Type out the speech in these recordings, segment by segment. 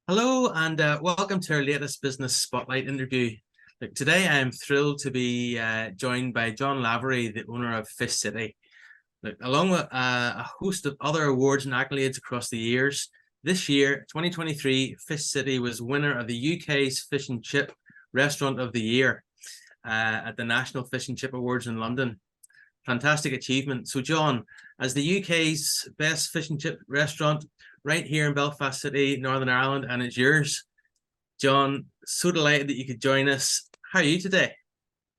Hello and welcome to our latest Business Spotlight interview. Look, today I am thrilled to be joined by John Lavery, the owner of Fish City. Look, along with a host of other awards and accolades across the years, this year, 2023, Fish City was winner of the UK's Fish and Chip Restaurant of the Year at the National Fish and Chip Awards in London. Fantastic achievement. So John, as the UK's best fish and chip restaurant right here in Belfast City, Northern Ireland, and it's yours. John, so delighted that you could join us. How are you today?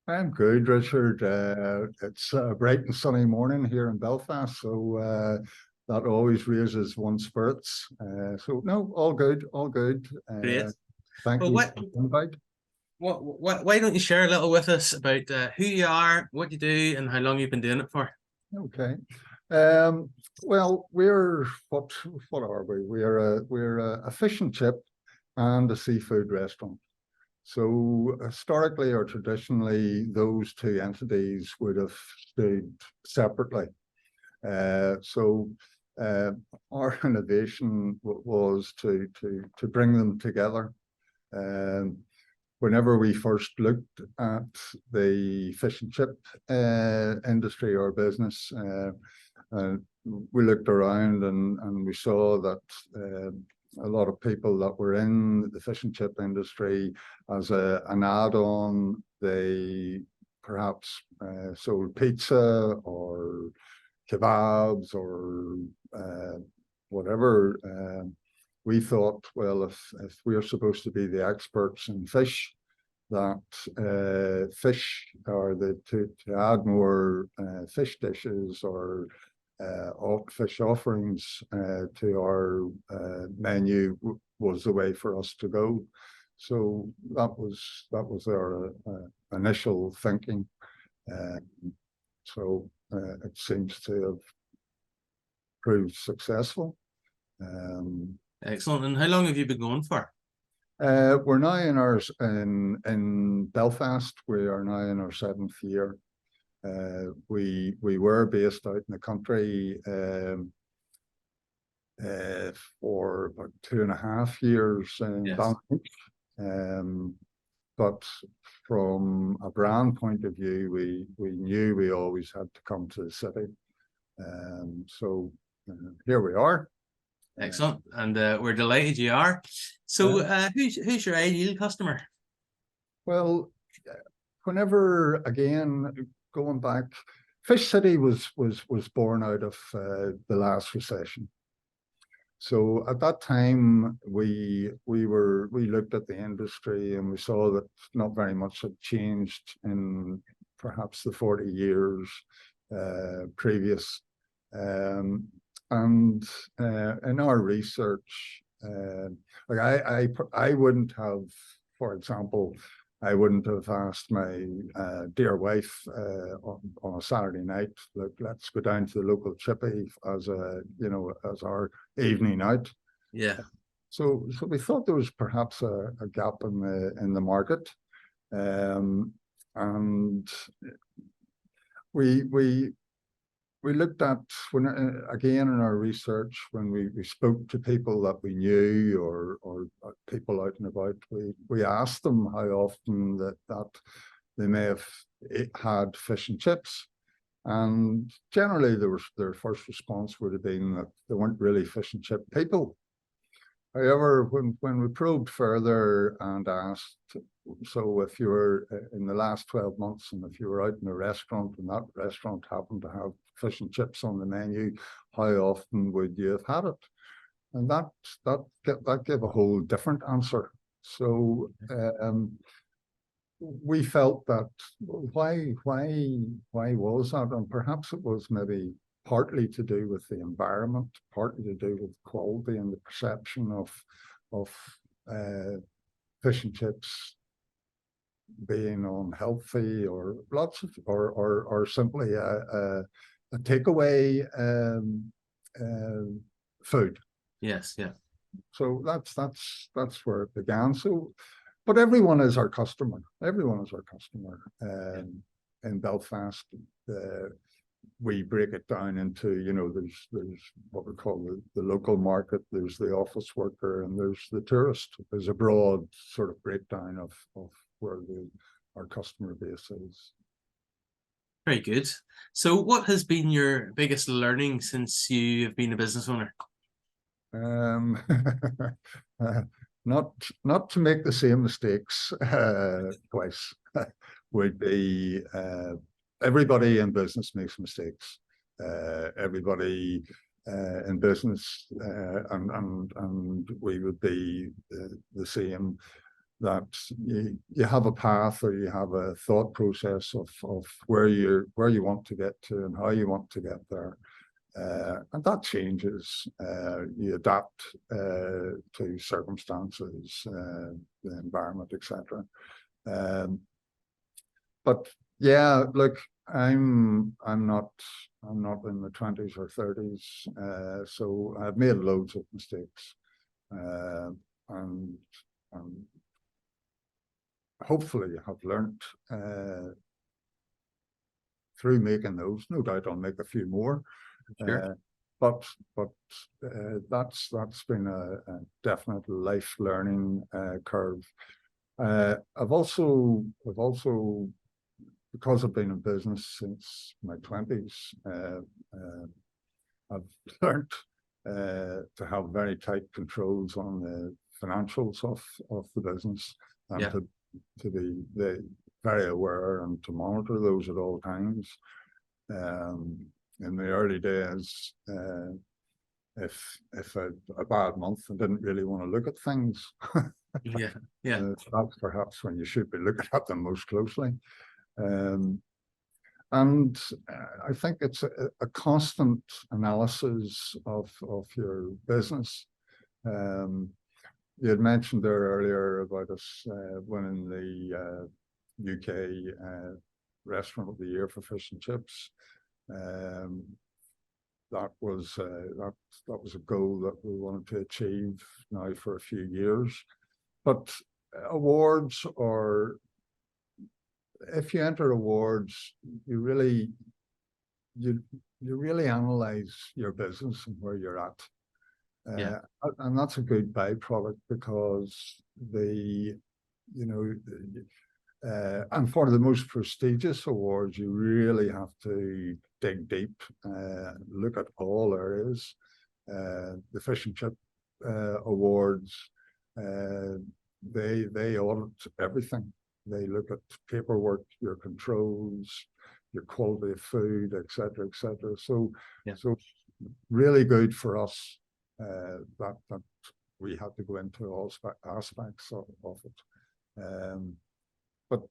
I'm good, Richard. It's a bright and sunny morning here in Belfast, so that always raises one's spirits. So no, all good, all good. Great. Thank you for the invite. Why don't you share a little with us about who you are, what you do, and how long you've been doing it for? Okay. Well, what are we? We're a fish and chip and a seafood restaurant. So historically or traditionally, those two entities would have stood separately. Our innovation was to bring them together. Whenever we first looked at the fish and chip industry or business, we looked around and we saw that a lot of people that were in the fish and chip industry as an add-on, they perhaps sold pizza or kebabs or whatever. We thought, well, if we're supposed to be the experts in fish, that fish or to add more fish dishes or fish offerings to our menu was the way for us to go. So that was our initial thinking. It seems to have proved successful. Excellent. And how long have you been going for? We're now in Belfast. We are now in our 7th year. We were based out in the country for about 2.5 years in Belfast. But from a brand point of view, we knew we always had to come to the city. Here we are. Excellent, and we're delighted you are. So, who's your ideal customer? Well, whenever, again, going back, Fish City was born out of the last recession. So at that time, we looked at the industry and we saw that not very much had changed in perhaps the 40 years previous. And in our research, I wouldn't have, for example, I wouldn't have asked my dear wife on a Saturday night, look, let's go down to the local chippy as our evening out. Yeah. So we thought there was perhaps a gap in the market, and we looked at, again in our research, when we spoke to people that we knew or people out and about, we asked them how often that they may have had fish and chips. And generally their first response would have been that they weren't really fish and chip people. However, when we probed further and asked, so if you were in the last 12 months and if you were out in a restaurant and that restaurant happened to have fish and chips on the menu, how often would you have had it? And that gave a whole different answer. So we felt that, why was that? And perhaps it was maybe partly to do with the environment, partly to do with quality and the perception of fish and chips being unhealthy, or lots of, or simply a takeaway food. Yes, yeah. So that's where it began. So, but everyone is our customer. Everyone is our customer in Belfast. we break it down into, there's what we call the local market, there's the office worker, and there's the tourist. There's a broad sort of breakdown of where our customer base is. Very good. So what has been your biggest learning since you have been a business owner? Not to make the same mistakes twice would be, everybody in business makes mistakes. Everybody in business, and we would be the same. That you have a path, or you have a thought process of where you want to get to and how you want to get there, and that changes. You adapt to circumstances, the environment, etc. But yeah, look, I'm not in the 20s or 30s, so I've made loads of mistakes, and hopefully have learnt through making those. No doubt I'll make a few more. Sure. But that's been a definite life learning curve. I've also, because I've been in business since my 20s, I've learnt to have very tight controls on the financials of the business, and to be very aware and to monitor those at all times. In the early days, if a bad month, I didn't really want to look at things. That's perhaps when you should be looking at them most closely. And I think it's a constant analysis of your business. You had mentioned there earlier about us winning the UK Restaurant of the Year for fish and chips. That was a goal that we wanted to achieve now for a few years. But awards, or if you enter awards, you really analyze your business and where you're at. And that's a good byproduct, because and for the most prestigious awards, you really have to dig deep, look at all areas. The fish and chip awards, they audit everything. They look at paperwork, your controls, your quality of food, etc., etc. So really good for us that we had to go into all aspects of it. But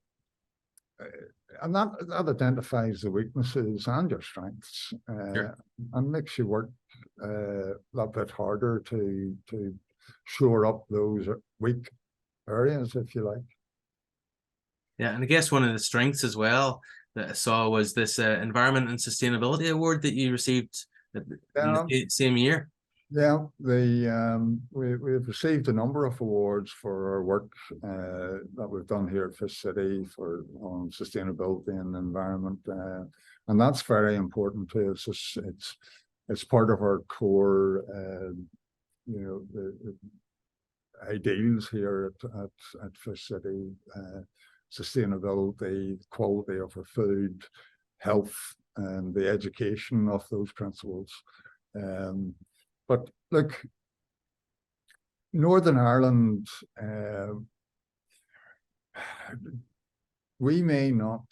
and that identifies the weaknesses and your strengths, and makes you work that bit harder to shore up those weak areas, if you like. Yeah, and I guess one of the strengths as well that I saw was this Environment and Sustainability Award that you received in the same year. Yeah, we've received a number of awards for our work that we've done here at Fish City on sustainability and environment, and that's very important to us. It's part of our core, the ideals here at Fish City: sustainability, quality of our food, health, and the education of those principles. But look, Northern Ireland, we may not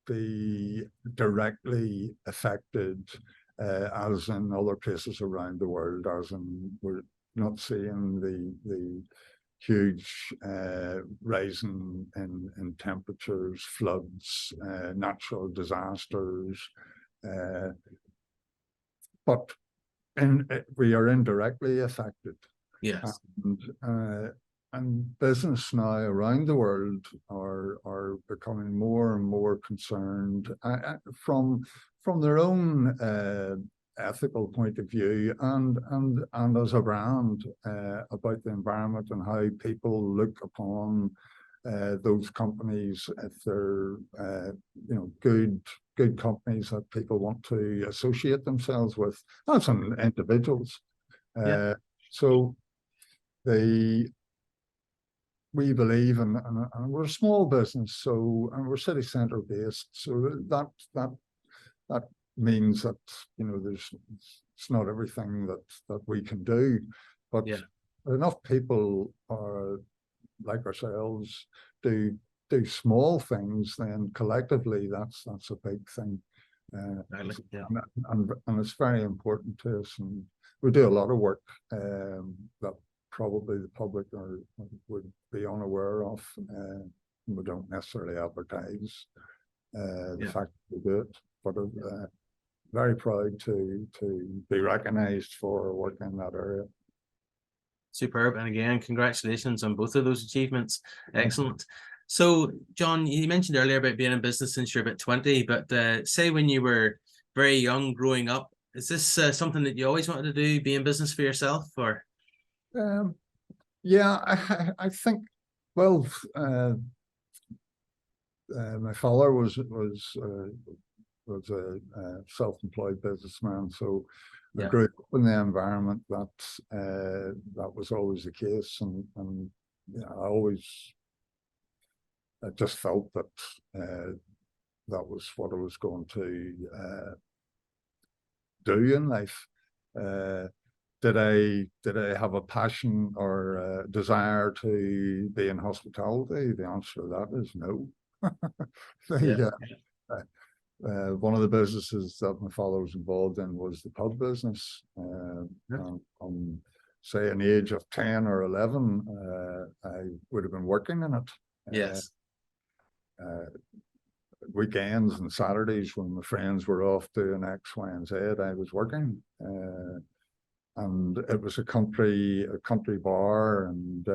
be directly affected as in other places around the world, as in we're not seeing the huge rise in temperatures, floods, natural disasters, but we are indirectly affected. Yes. And business now around the world are becoming more and more concerned from their own ethical point of view, and as a brand, about the environment and how people look upon those companies, if they're good good companies that people want to associate themselves with, as in individuals. Yeah. So we believe, and we're a small business, so, and we're city centre based, so that means that, you know, it's not everything that we can do, but Yeah. enough people are like ourselves do small things, then collectively that's a big thing. Yeah. And it's very important to us, and we do a lot of work that probably the public would be unaware of. We don't necessarily advertise the fact that we do it, but very proud to be recognised for work in that area. Superb. And again, congratulations on both of those achievements. Excellent. So, John, you mentioned earlier about being in business since you're about 20, but say when you were very young growing up, is this something that you always wanted to do, be in business for yourself, or? Yeah, I think, well, my father was a self-employed businessman, so I grew up in the environment that was always the case, and you know, I just felt that that was what I was going to do in life. Did I have a passion or a desire to be in hospitality? The answer to that is no. One of the businesses that my father was involved in was the pub business. From say an age of 10 or 11, I would have been working in it. Yes. Weekends and Saturdays when my friends were off doing X, Y, and Z, I was working. And it was a country bar, and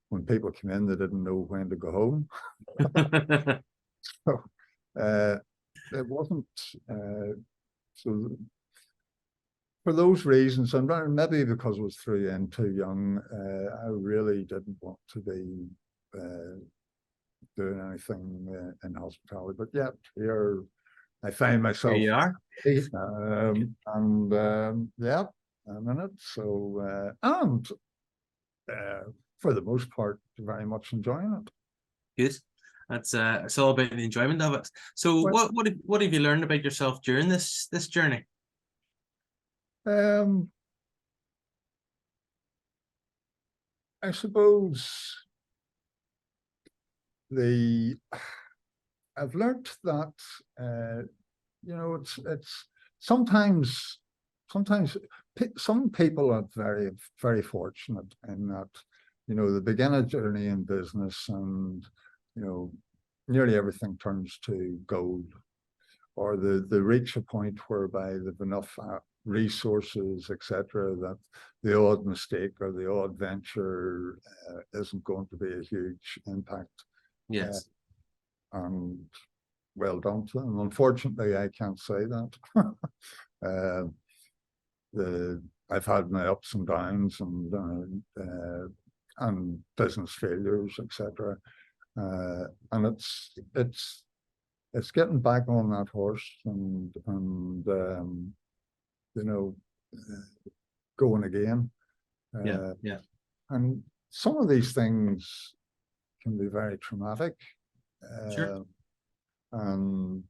when people came in, they didn't know when to go home. So it wasn't. So for those reasons, and maybe because I was through in too young, I really didn't want to be doing anything in hospitality. But yet here, I find myself. Here you are. Yeah, I'm in it. So and for the most part, very much enjoying it. Good. That's it's all about the enjoyment of it. So what have you learned about yourself during this journey? I suppose I've learned that you know, it's sometimes some people are very, very fortunate in that, you know, they begin a journey in business and, you know, nearly everything turns to gold, or they reach a point whereby they've enough resources, etc., that the odd mistake or the odd venture isn't going to be a huge impact. Yes. And well done to them. Unfortunately, I can't say that. I've had my ups and downs and business failures, etc. And it's getting back on that horse and you know, going again. And some of these things can be very traumatic. Sure. And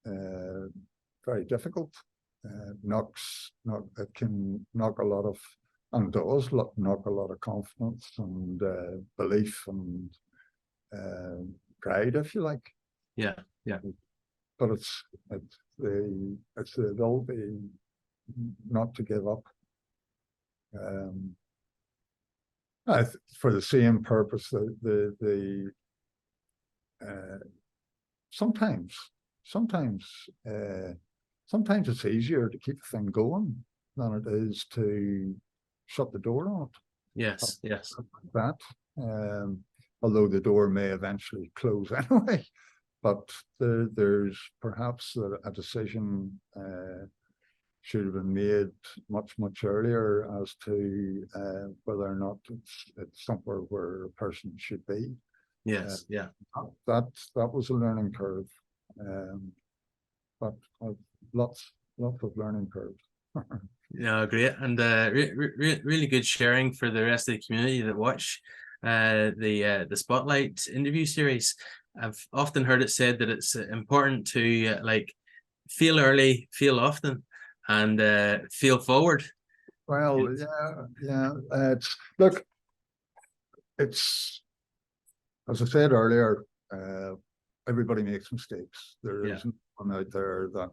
very difficult. It can knock a lot of, and does knock a lot of confidence and belief and pride, if you like. Yeah. But it's the ability not to give up. For the same purpose, sometimes it's easier to keep the thing going than it is to shut the door on it. Yes. That, although the door may eventually close anyway, but there's perhaps a decision should have been made much earlier as to whether or not it's somewhere where a person should be. Yes. That was a learning curve. but lots of learning curves. Yeah, great, and really good sharing for the rest of the community that watch the Spotlight interview series. I've often heard it said that it's important to like feel early, feel often, and feel forward. Well, yeah. It's as I said earlier. Everybody makes mistakes. There isn't one out there that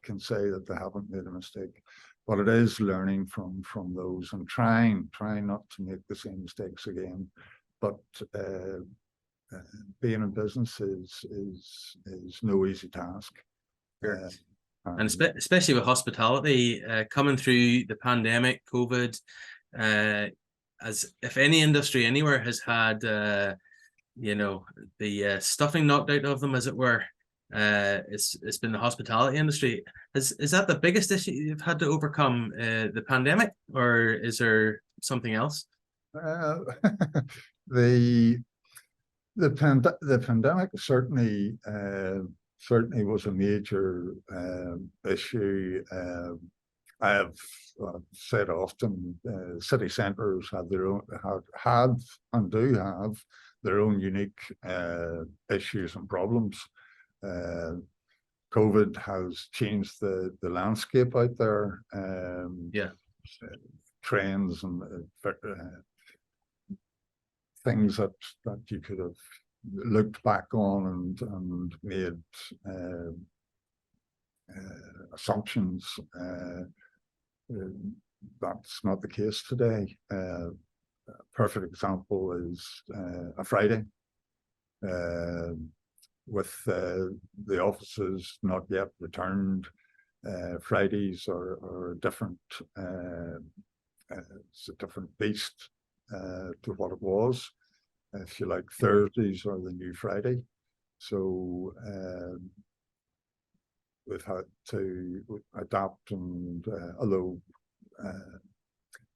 can say that they haven't made a mistake, but it is learning from those and trying not to make the same mistakes again. But being in business is no easy task. Sure. And especially with hospitality coming through the pandemic, COVID, as if any industry anywhere has had you know, the stuffing knocked out of them, as it were, it's been the hospitality industry. Is that the biggest issue you've had to overcome, the pandemic, or is there something else? The pandemic certainly was a major issue. I have said often, city centres had and do have their own unique issues and problems. COVID has changed the landscape out there. Trends and things that you could have looked back on and made assumptions. That's not the case today. A perfect example is a Friday, with the offices not yet returned. Fridays are different. It's a different beast to what it was. If you like, Thursdays are the new Friday. So we've had to adapt, and although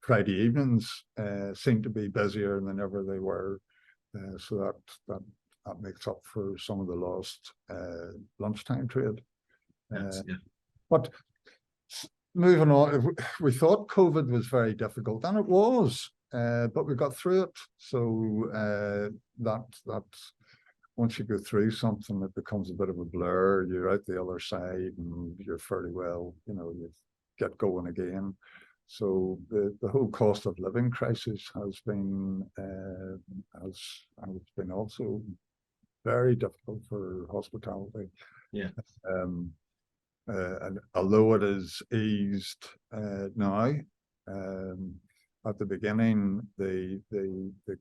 Friday evenings seem to be busier than ever they were, so that makes up for some of the lost lunchtime trade. But moving on, we thought COVID was very difficult, and it was, but we got through it. So that once you go through something, it becomes a bit of a blur. You're out the other side, and you're fairly well, you get going again. So the whole cost of living crisis has been also very difficult for hospitality. And although it is eased now, at the beginning, the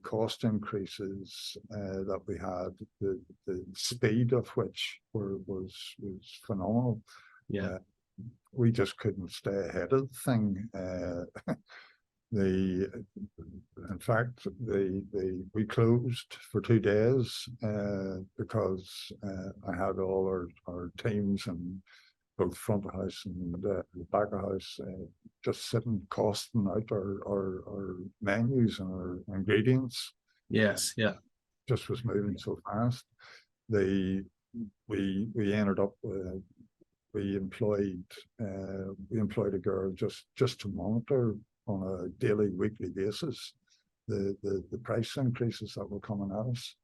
cost increases that we had, the speed of which was phenomenal. We just couldn't stay ahead of the thing. In fact, we closed for 2 days because I had all our teams and both front of house and back of house just sitting costing out our menus and our ingredients. Just was moving so fast. We ended up we employed a girl just to monitor on a daily, weekly basis the price increases that were coming at us.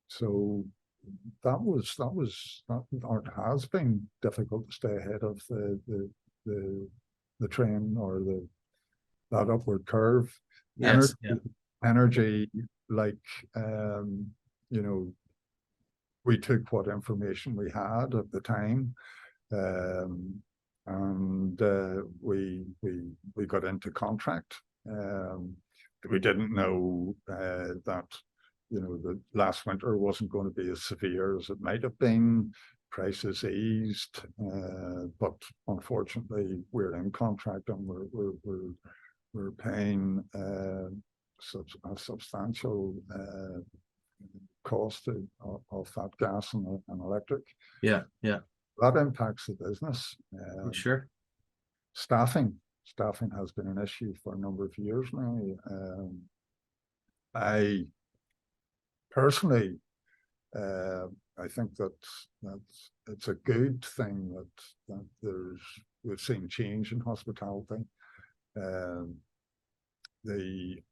So that has been difficult to stay ahead of the train or that upward curve. Energy, like we took what information we had at the time, and we got into contract. We didn't know that the last winter wasn't going to be as severe as it might have been. Prices eased, but unfortunately, we're in contract and we're paying a substantial cost of that gas and electric. That impacts the business. Staffing has been an issue for a number of years now. I personally, I I think that it's a good thing that we've seen change in hospitality. The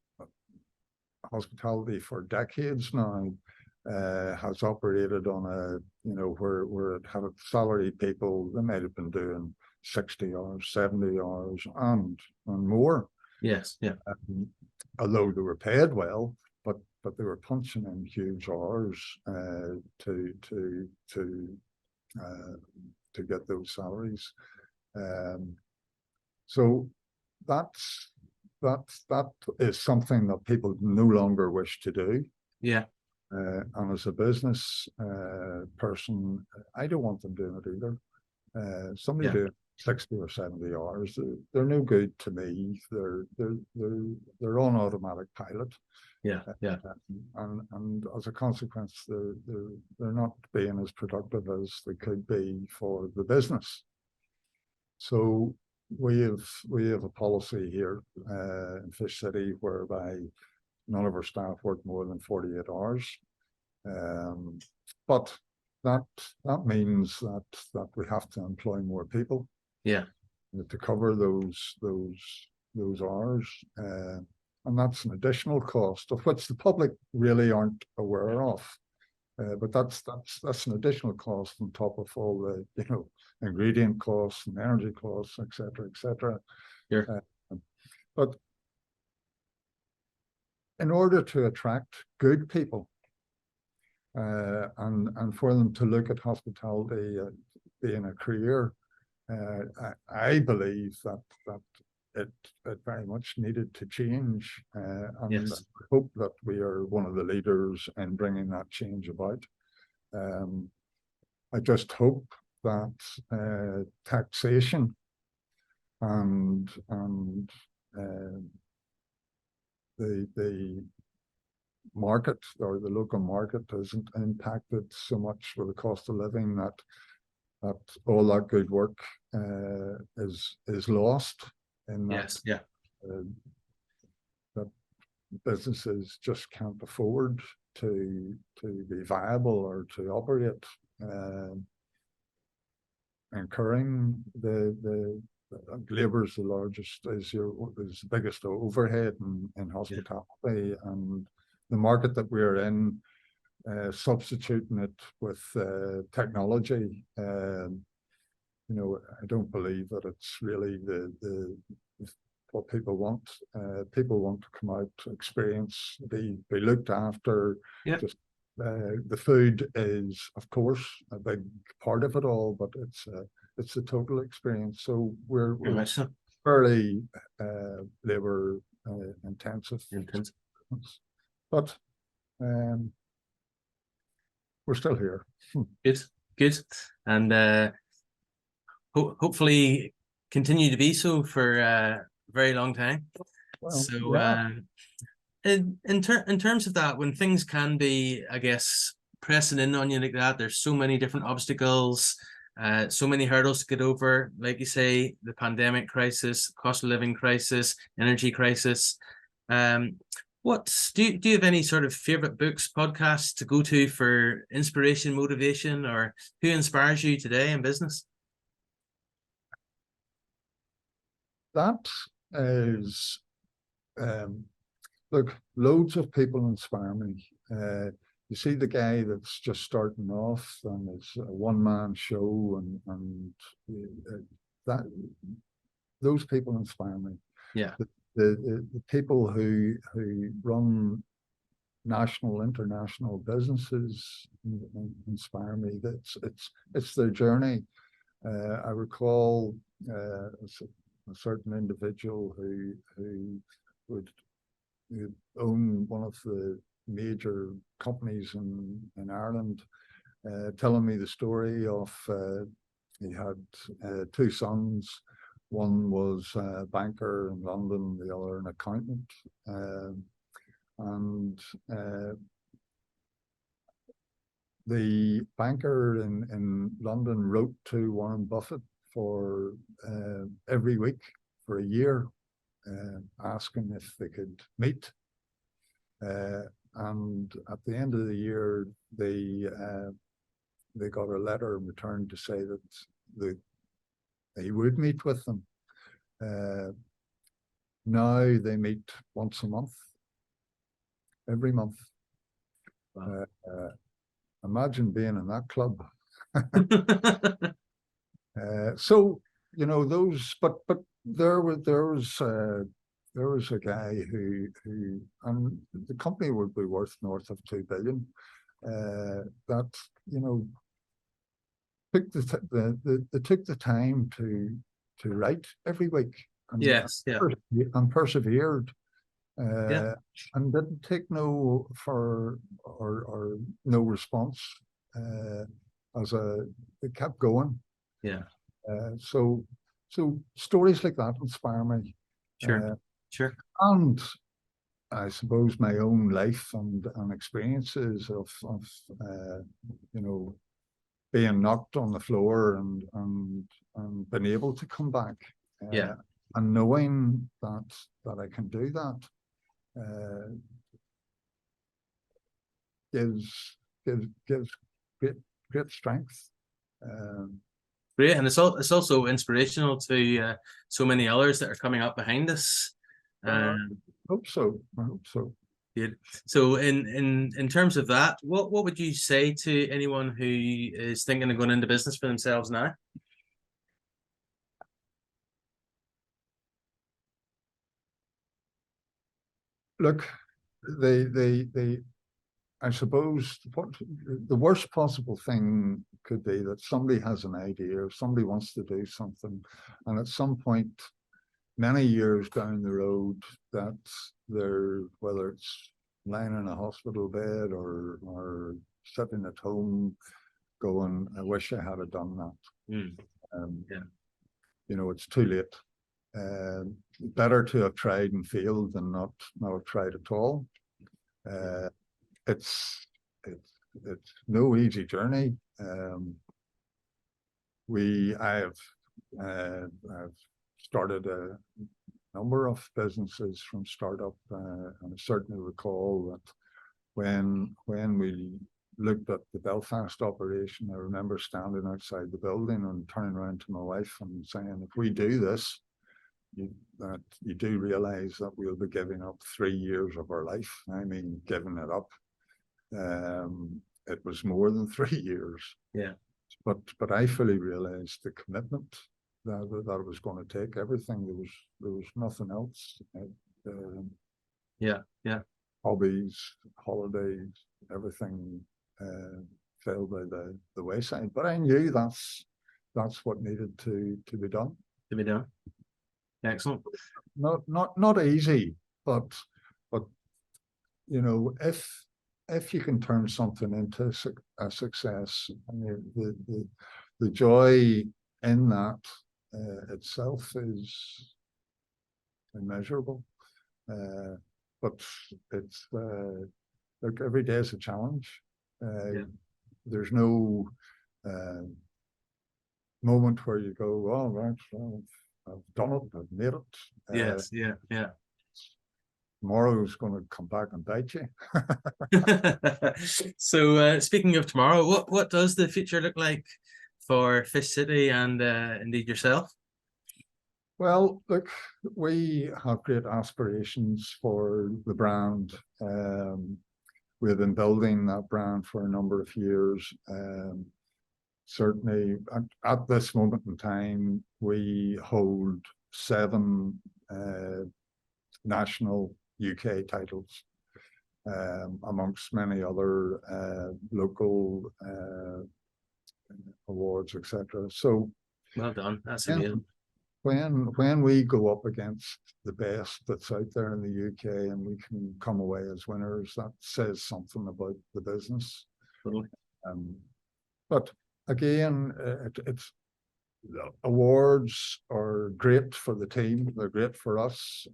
hospitality for decades now has operated on where it had salaried people. They might have been doing 60 hours, 70 hours, and more. Yes, yeah. Although they were paid well, but they were punching in huge hours to get those salaries. So that is something that people no longer wish to do. Yeah. And as a business person, I don't want them doing it either. Somebody doing 60 or 70 hours, they're no good to me. They're on automatic pilot. Yeah, yeah. And as a consequence, they're not being as productive as they could be for the business. So we have a policy here in Fish City whereby none of our staff work more than 48 hours. But that means that we have to employ more people. Yeah. To cover those hours. And that's an additional cost of which the public really aren't aware of. But that's an additional cost on top of all the ingredient costs and energy costs, etc., etc. Sure. But in order to attract good people and for them to look at hospitality being a career, I believe that it very much needed to change, and yes. I hope that we are one of the leaders in bringing that change about. I just hope that taxation and the market or the local market isn't impacted so much with the cost of living that all that good work is lost in that. Yes, yeah. That businesses just can't afford to be viable or to operate, incurring the labour is the largest, is the biggest overhead in hospitality, and the market that we're in, substituting it with technology. I don't believe that it's really the what people want. People want to come out to experience, be looked after. Yeah. Just the food is, of course, a big part of it all, but it's a total experience. So we're fairly labour intensive. But we're still here. Good, and hopefully continue to be so for a very long time. Well, so yeah. In terms of that, when things can be, I guess, pressing in on you like that, there's so many different obstacles, so many hurdles to get over. Like you say, the pandemic crisis, cost of living crisis, energy crisis. Do you have any sort of favorite books, podcasts to go to for inspiration, motivation, or who inspires you today in business? That is, look, loads of people inspire me. You see the guy that's just starting off and it's a one-man show, and that those people inspire me. Yeah. The people who run national, international businesses inspire me. It's their journey. I recall a certain individual who would own one of the major companies in Ireland, telling me the story of he had two sons. One was a banker in London, the other an accountant. And the banker in London wrote to Warren Buffett for every week for a year, asking if they could meet. And at the end of the year, they got a letter in return to say that they would meet with them. Now they meet once a month, every month. Wow. Imagine being in that club. So those, but there was a guy who and the company would be worth north of 2 billion. That took the time to write every week Yes, yeah, and persevered. yeah, And didn't take no for or no response. It kept going. yeah. So stories like that inspire me. Sure, sure. And I suppose my own life and experiences of being knocked on the floor and being able to come back. Yeah. And knowing that I can do that gives great strength. Great, and it's also inspirational to so many others that are coming up behind us. I hope so. Good. So in terms of that, what would you say to anyone who is thinking of going into business for themselves now? Look, I suppose what the worst possible thing could be that somebody has an idea or somebody wants to do something, and at some point, many years down the road, that whether it's lying in a hospital bed or sitting at home going, I wish I had done that. Yeah. It's too late. Better to have tried and failed than not have tried at all. It's no easy journey. I've started a number of businesses from startup, and I certainly recall that when we looked at the Belfast operation, I remember standing outside the building and turning around to my wife and saying, if we do this, you do realize that we'll be giving up 3 years of our life. I mean, giving it up. It was more than 3 years. Yeah. But I fully realized the commitment that it was going to take. Everything. There was nothing else. Yeah. Hobbies, holidays, everything fell by the wayside. But I knew that's what needed to be done. To be done. Excellent. Not easy, but if you can turn something into a success, I mean, the joy in that itself is immeasurable. But it's like every day is a challenge. There's no moment where you go, oh, right, well, I've done it, I've made it. Yes, yeah. Tomorrow is going to come back and bite you. So speaking of tomorrow, what does the future look like for Fish City and indeed yourself? Well, look, we have great aspirations for the brand. We've been building that brand for a number of years. Certainly, at this moment in time, we hold 7 national UK titles, amongst many other local awards, etc. So, well done. That's amazing. When we go up against the best that's out there in the UK and we can come away as winners, that says something about the business. Totally. But again, it's awards are great for the team. They're great for us.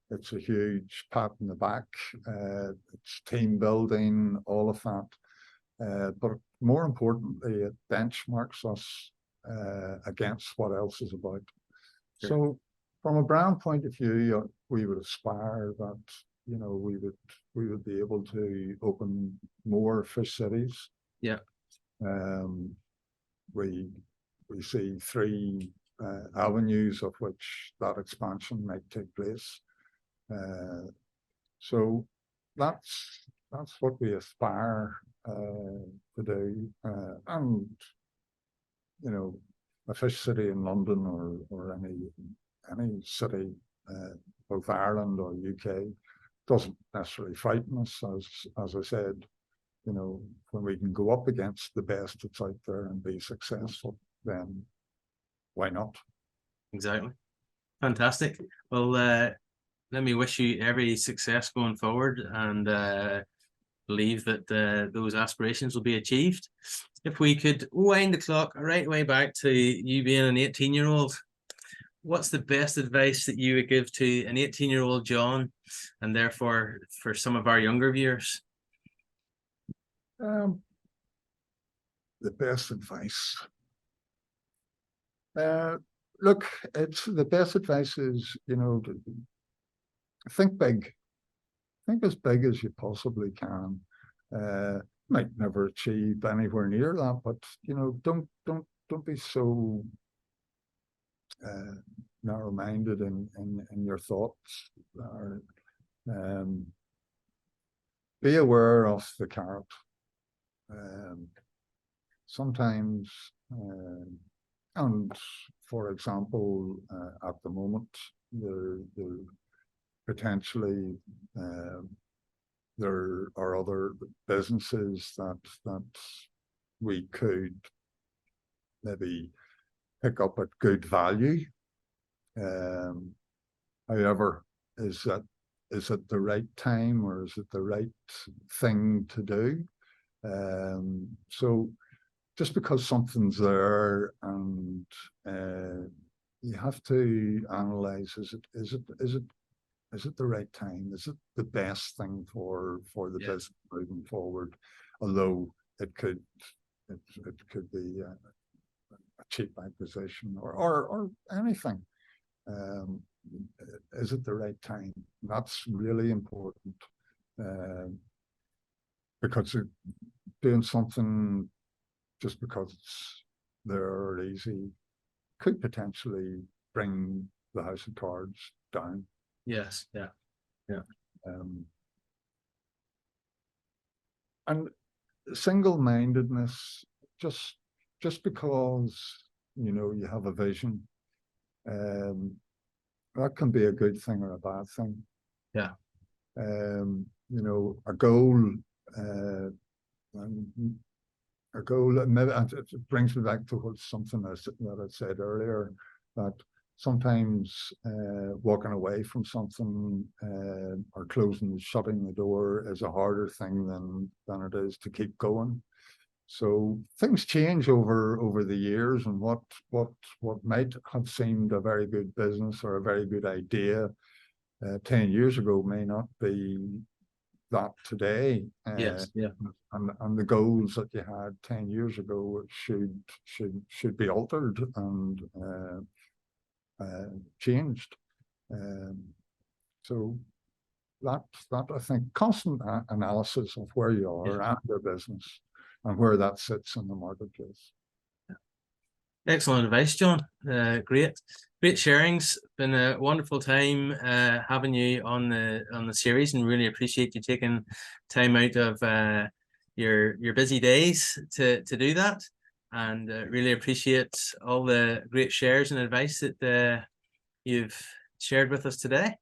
It's a huge pat in the back. It's team building, all of that. But more importantly, it benchmarks us against what else is about. Sure. So from a brand point of view, we would aspire that, we would be able to open more fish cities. Yeah. We see three avenues of which that expansion might take place. So that's what we aspire to do. And you know, a fish city in London or any city, both Ireland or UK, doesn't necessarily frighten us. As I said, you know, when we can go up against the best that's out there and be successful, then why not? Exactly. Fantastic. Well, let me wish you every success going forward, and believe that those aspirations will be achieved. If we could wind the clock right way back to you being an 18-year-old, what's the best advice that you would give to an 18-year-old John, and therefore for some of our younger viewers? The best advice. Look, the best advice is, you know, to think big. Think as big as you possibly can. Might never achieve anywhere near that, but you know, don't be so narrow-minded in your thoughts. Or, be aware of the carrot. Sometimes, and for example, at the moment, there potentially there are other businesses that we could maybe pick up at good value. However, is it the right time, or is it the right thing to do? So just because something's there, and you have to analyze, is it the right time? Is it the best thing for the business moving forward? Although it could be a cheap acquisition or anything. Is it the right time? That's really important, because doing something just because it's there or easy could potentially bring the house of cards down. Yes, yeah. And single-mindedness, just because you know you have a vision, that can be a good thing or a bad thing. Yeah. You know, a goal, maybe it brings me back to something that I said earlier, that sometimes walking away from something or shutting the door is a harder thing than it is to keep going. So things change over the years, and what might have seemed a very good business or a very good idea 10 years ago may not be that today. Yes, yeah. And the goals that you had 10 years ago should be altered and changed. So that I think constant analysis of where you are and your business and where that sits in the marketplace. Excellent advice, John. Great sharings. Been a wonderful time having you on the series, and really appreciate you taking time out of your busy days to do that, and really appreciate all the great shares and advice that you've shared with us today,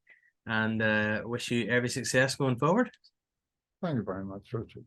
and wish you every success going forward. Thank you very much, Richard.